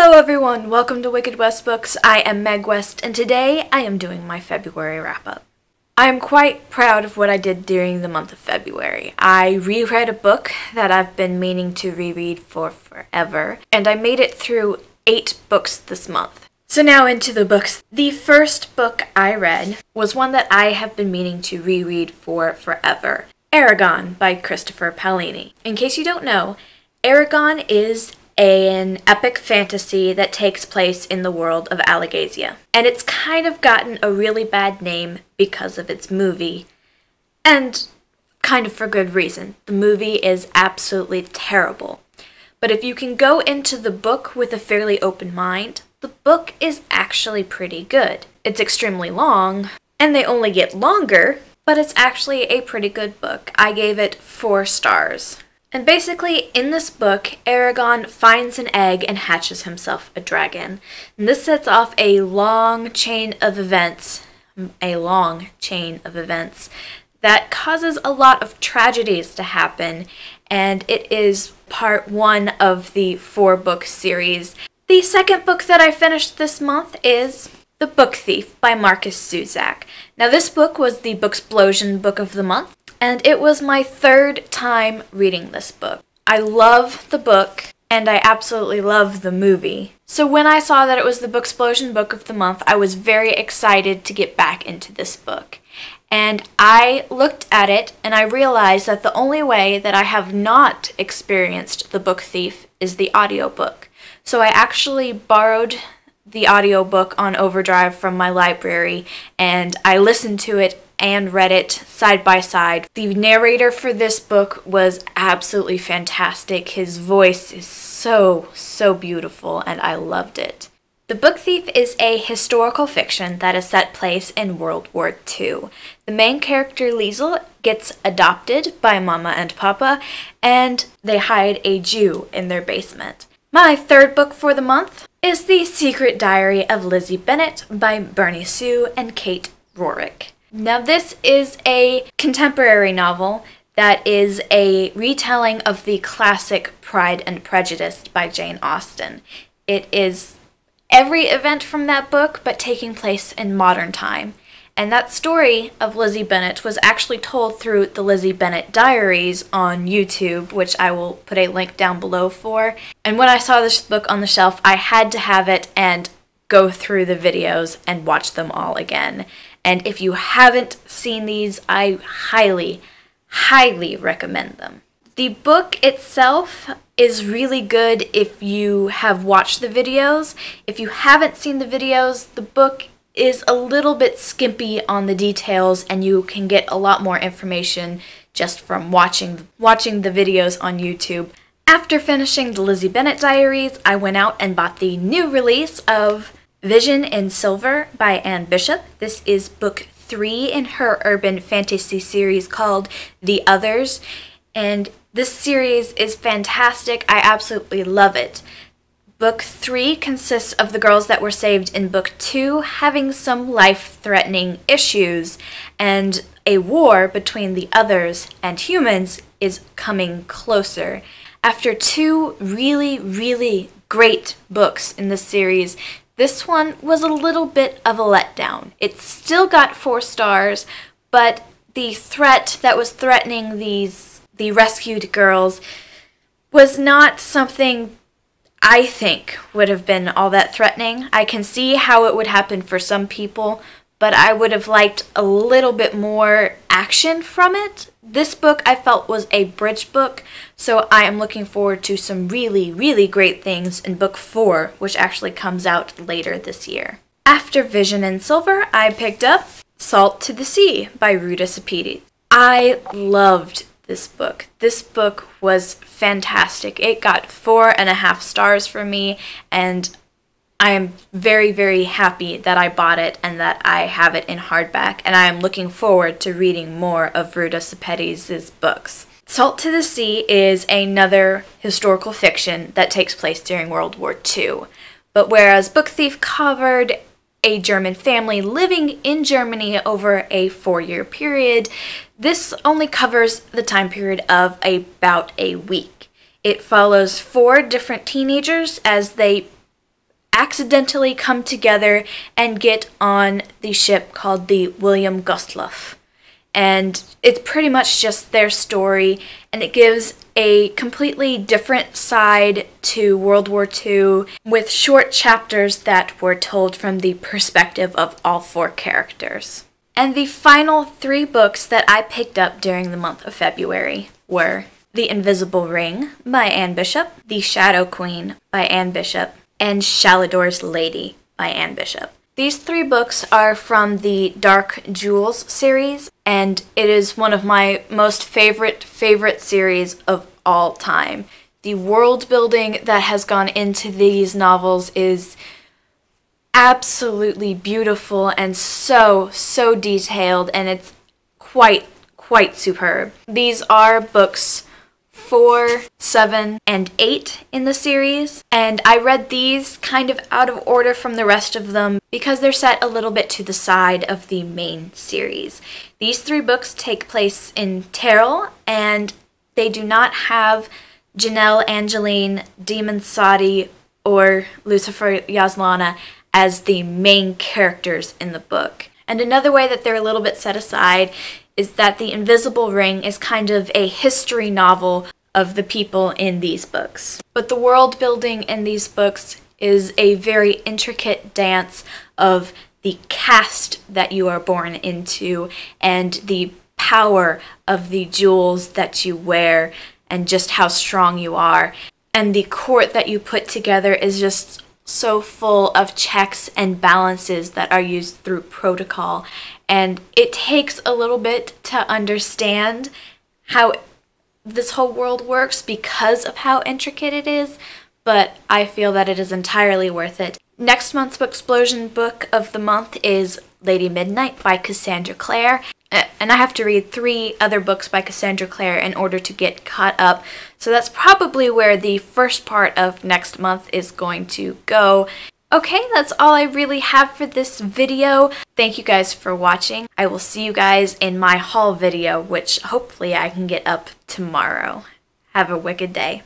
Hello everyone, welcome to Wicked West Books. I am Meg West, and today I am doing my February wrap-up. I am quite proud of what I did during the month of February. I reread a book that I've been meaning to reread for forever, and I made it through 8 books this month. So now into the books. The first book I read was one that I have been meaning to reread for forever. Eragon by Christopher Paolini. In case you don't know, Eragon is an epic fantasy that takes place in the world of Alagasia. And it's kind of gotten a really bad name because of its movie, and kind of for good reason. The movie is absolutely terrible. But if you can go into the book with a fairly open mind, the book is actually pretty good. It's extremely long, and they only get longer, but it's actually a pretty good book. I gave it 4 stars. And basically, in this book, Eragon finds an egg and hatches himself a dragon. And this sets off a long chain of events that causes a lot of tragedies to happen, and it is part 1 of the 4-book series. The second book that I finished this month is The Book Thief by Marcus Zusak. Now this book was the Booksplosion book of the month, and it was my 3rd time reading this book. I love the book, and I absolutely love the movie. So when I saw that it was the Booksplosion book of the month, I was very excited to get back into this book. And I looked at it, and I realized that the only way that I have not experienced The Book Thief is the audiobook. So I actually borrowed the audiobook on Overdrive from my library, and I listened to it and read it side by side. The narrator for this book was absolutely fantastic. His voice is so beautiful, and I loved it. The Book Thief is a historical fiction that is set place in World War II. The main character, Lizzie, gets adopted by Mama and Papa, and they hide a Jew in their basement. My 3rd book for the month is The Secret Diary of Lizzie Bennet by Bernie Sue and Kate Rorick. Now this is a contemporary novel that is a retelling of the classic Pride and Prejudice by Jane Austen. It is every event from that book, but taking place in modern time. And that story of Lizzie Bennet was actually told through the Lizzie Bennet Diaries on YouTube, which I will put a link down below for. And when I saw this book on the shelf, I had to have it and go through the videos and watch them all again. And if you haven't seen these, I highly recommend them. The book itself is really good if you have watched the videos. If you haven't seen the videos, the book is a little bit skimpy on the details, and you can get a lot more information just from watching the videos on YouTube. After finishing the Lizzie Bennet Diaries, I went out and bought the new release of Vision in Silver by Anne Bishop. This is book 3 in her urban fantasy series called The Others, and this series is fantastic. I absolutely love it. Book 3 consists of the girls that were saved in book 2 having some life-threatening issues, and a war between the others and humans is coming closer. After 2 really great books in this series, this one was a little bit of a letdown. It still got 4 stars, but the threat that was threatening the rescued girls was not something I think would have been all that threatening. I can see how it would happen for some people, but I would have liked a little bit more action from it. This book I felt was a bridge book, so I am looking forward to some really great things in book 4, which actually comes out later this year. After Vision in Silver, I picked up Salt to the Sea by Ruta Sepetys. I loved this book. This book was fantastic. It got 4.5 stars for me, and I am very happy that I bought it and that I have it in hardback, and I am looking forward to reading more of Ruta Sepetys' books. Salt to the Sea is another historical fiction that takes place during World War II. But whereas Book Thief covered a German family living in Germany over a 4-year period, this only covers the time period of about a week. It follows 4 different teenagers as they accidentally come together and get on the ship called the William Gustloff. And it's pretty much just their story, and it gives a completely different side to World War II with short chapters that were told from the perspective of all 4 characters. And the final 3 books that I picked up during the month of February were The Invisible Ring by Anne Bishop, The Shadow Queen by Anne Bishop, and Shalador's Lady by Anne Bishop. These 3 books are from the Dark Jewels series, and it is one of my most favorite series of all time. The world building that has gone into these novels is absolutely beautiful and so detailed, and it's quite superb. These are books 4, 7, and 8 in the series, and I read these kind of out of order from the rest of them because they're set a little bit to the side of the main series. These 3 books take place in Terrell, and they do not have Janelle Angeline, Demon Sadi, or Lucifer Yaslana as the main characters in the book. And another way that they're a little bit set aside is that The Invisible Ring is kind of a history novel of the people in these books. But the world building in these books is a very intricate dance of the caste that you are born into and the power of the jewels that you wear and just how strong you are. And the court that you put together is just so full of checks and balances that are used through protocol. And it takes a little bit to understand how this whole world works because of how intricate it is, but I feel that it is entirely worth it. Next month's Booksplosion book of the month is Lady Midnight by Cassandra Clare, and I have to read 3 other books by Cassandra Clare in order to get caught up, so that's probably where the first part of next month is going to go. Okay, that's all I really have for this video. Thank you guys for watching. I will see you guys in my haul video, which hopefully I can get up tomorrow. Have a wicked day.